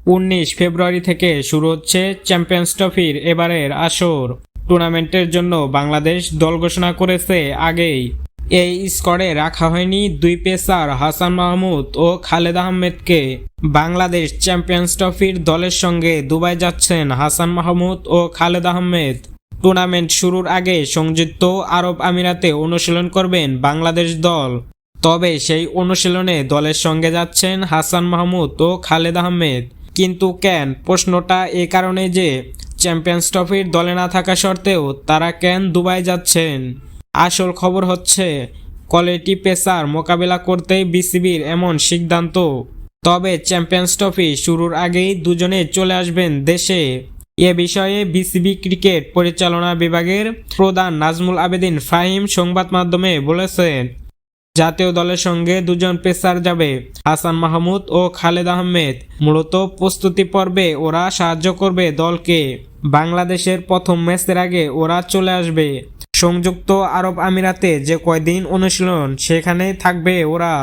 19 ফেব্রুয়ারি থেকে শুরু হচ্ছে চ্যাম্পিয়ন্স ট্রফির এবারের আসর। টুর্নামেন্টের জন্য বাংলাদেশ দল ঘোষণা করেছে আগেই। এই স্কোয়াডে রাখা হয়নি দুই পেসার হাসান মাহমুদ ও খালেদ আহমেদকে। বাংলাদেশ চ্যাম্পিয়ন্স ট্রফির দলের সঙ্গে দুবাই যাচ্ছেন হাসান মাহমুদ ও খালেদ আহমেদ। টুর্নামেন্ট শুরুর আগে সংযুক্ত আরব আমিরাতে অনুশীলন করবেন বাংলাদেশ দল। তবে সেই অনুশীলনে দলের সঙ্গে যাচ্ছেন হাসান মাহমুদ ও খালেদ আহমেদ। কিন্তু কেন? প্রশ্নটা এ কারণে যে চ্যাম্পিয়ন্স ট্রফির দলে না থাকা সত্ত্বেও তারা কেন দুবাই যাচ্ছেন। আসল খবর হচ্ছে কোয়ালিটি পেসার মোকাবেলা করতেই বিসিবির এমন সিদ্ধান্ত। তবে চ্যাম্পিয়ন্স ট্রফি শুরুর আগেই দুজনে চলে আসবেন দেশে। এ বিষয়ে বিসিবি ক্রিকেট পরিচালনা বিভাগের প্রধান নাজমুল আবেদিন ফাহিম সংবাদ মাধ্যমে বলেছেন, জাতীয় দলের সঙ্গে দুজন পেসার যাবে, হাসান মাহমুদ ও খালেদ আহমেদ। মূলত প্রস্তুতি পর্বে ওরা সাহায্য করবে দলকে। বাংলাদেশের প্রথম ম্যাচের আগে ওরা চলে আসবে সংযুক্ত আরব আমিরাতে। যে কয়দিন অনুশীলন সেখানেই থাকবে ওরা।